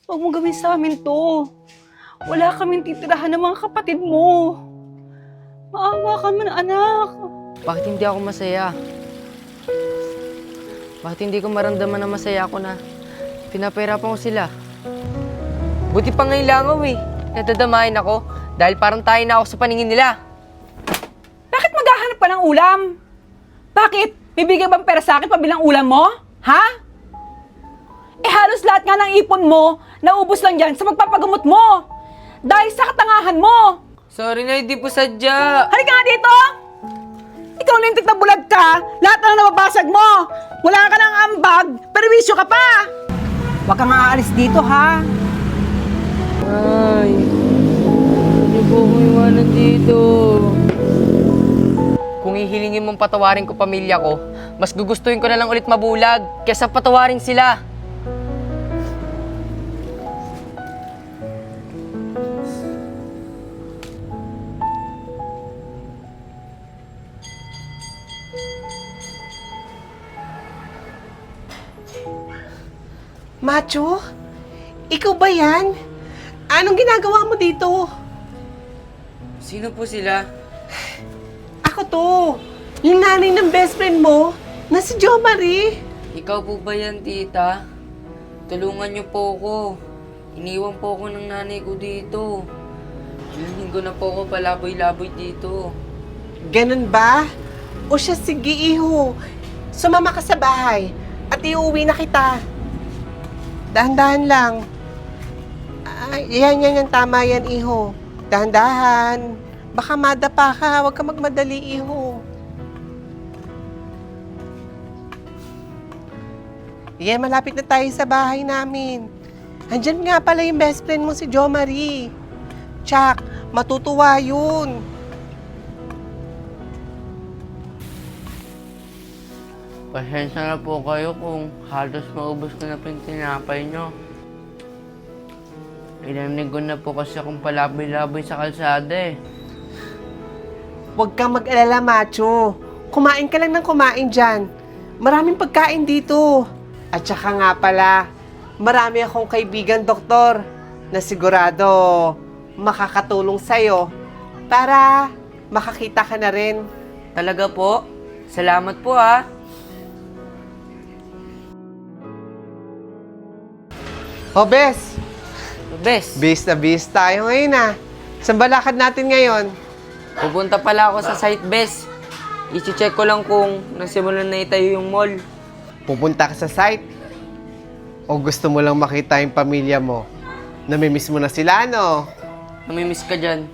Huwag mong gawin sa amin to. Wala kaming titirahan ng mga kapatid mo. Maawa ka man, anak. Bakit hindi ako masaya? Bakit hindi ko maramdaman na masaya ako na pinapahirapan ko sila? Buti pa ngayon langaw eh. Nadadamahin ako dahil parang tayo na ako sa paningin nila. Bakit maghahanap ka ng ulam? Bakit? Bibigyan bang pera sa akin pabilang ulam mo? Ha? Eh halos lahat nga ng ipon mo, naubos lang yan sa magpapagamot mo. Dahil sa katangahan mo. Sorry na, hindi po sadya. Halika nga dito! Ikaw lintik na bulag ka, lahat na nababasag mo. Wala ka ng ambag, perwisyo ka pa. Huwag kang aalis dito, ha? Ay, hindi po ako iwanan dito. Kung ihilingin mong patawarin ko pamilya ko, mas gugustuhin ko na lang ulit mabulag kaysa patawarin sila. Macho? Ikaw ba yan? Anong ginagawa mo dito? Sino po sila? Ako to. Yung nanay ng best friend mo, na si Jo Marie. Ikaw po ba yan, tita? Tulungan niyo po ako. Iniwan po ako ng nanay ko dito. Ilang linggo na po ako palaboy-laboy dito. Ganun ba? O siya, sige iho. Sumama ka sa bahay at iuwi na kita. Dahan-dahan lang. Ay, yan, tama yan, iho. Dahan-dahan. Baka madapa ka, huwag ka magmadali, iho. Yan, malapit na tayo sa bahay namin. Andyan nga pala yung best friend mo si Jo Marie. Tsak, matutuwa yun. Pasensya na po kayo kung halos maubos ko na po yung tinapay nyo. Ilang linggo na po kasi akong palaboy-laboy sa kalsada eh. Huwag kang mag-alala, Macho. Kumain ka lang ng kumain dyan. Maraming pagkain dito. At saka nga pala, marami akong kaibigan doktor na sigurado makakatulong sa'yo para makakita ka na rin. Talaga po? Salamat po ah. Oh, Bes! Bes, Na bis tayo ngayon ah. Saan ba lakad natin ngayon? pupunta pala ako sa site, Bes. I-check ko lang kung nagsimulan na itayo yung mall. Pupunta ka sa site? O gusto mo lang makita yung pamilya mo? Namimiss mo na sila, no? Namimiss ka dyan.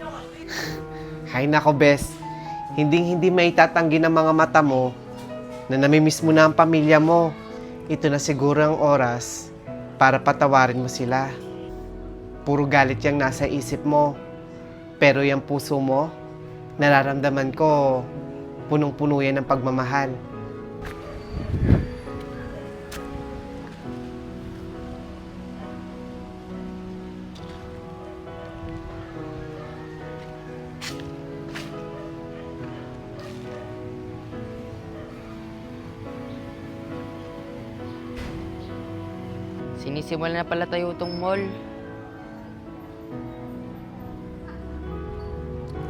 Hay nako, Bes. Hindi maitatanggi ng mga mata mo na namimiss mo na ang pamilya mo. Ito na siguro ang oras para patawarin mo sila. Puro galit yung nasa isip mo. Pero yung puso mo, nararamdaman ko, punong-puno yan ng pagmamahal. Sinisimulan na pala tayo itong mall.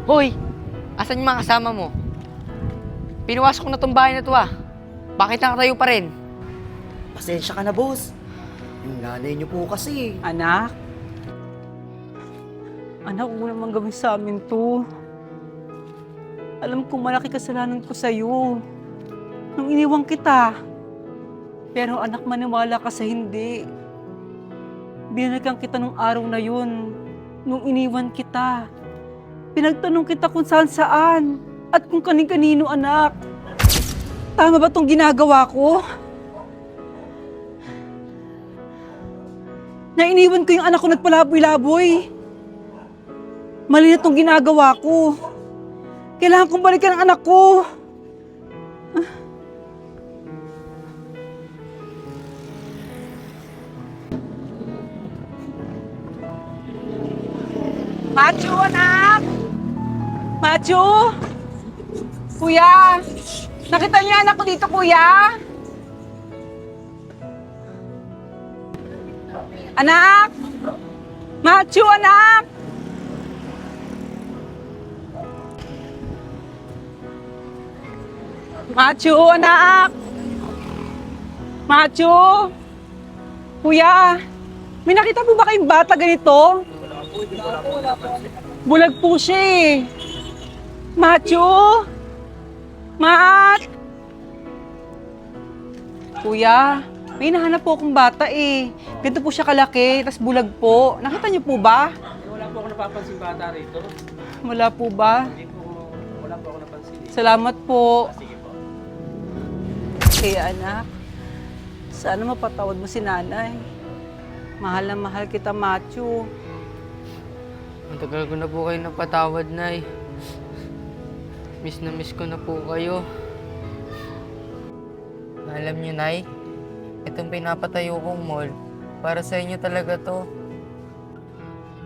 Hoy! Asan yung mga kasama mo? Pinuwasok ko na tong bahay na to ah. Bakit nakatayo pa rin? Pasensya ka na, boss. Yung nanay niyo po kasi. Anak? Anak, huwag mo naman gawin sa amin to. Alam kong malaki kasalanan ko sa'yo. Nung iniwan kita. Pero anak, maniwala ka sa hindi. Binalikan kita nung araw na yun. Nung iniwan kita. Pinagtanong kita kung saan-saan. At kung kanin-kanino, anak. Tama ba tong ginagawa ko? Na iniwan ko yung anak ko nagpalaboy-laboy. Mali na tong ginagawa ko. Kailangan kong balikan ang anak ko. Macho, anak! Macho! Kuya! Nakita niyo anak ko dito, kuya? Anak! Matthew, anak! Matthew, anak! Matthew! Kuya, may nakita po ba kayong bata ganito? Bulag po siya eh. Matthew! Matt! Kuya, may nahanap po akong bata eh. Ganito po siya kalaki, tas bulag po. Nakita niyo po ba? Wala po ako napapansin bata rito. Wala po ba? Wala po ako napansin. Salamat po. Sige po. Kaya anak, sana mapatawad mo si nanay. Mahal na mahal kita, Matthew. Ang tagal ko na po kayo napatawad, Nay. Miss na miss ko na po kayo. Alam niyo, Nay, itong pinapatayo kong mall, para sa inyo talaga to.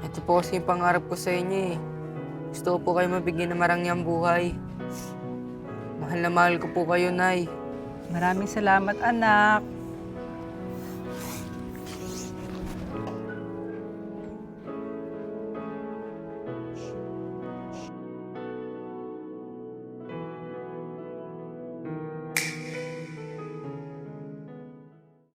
Ito po kasi yung pangarap ko sa inyo eh. Gusto ko po kayo mabigyan ng marangyang buhay. Mahal na mahal ko po kayo, Nay. Maraming salamat, anak.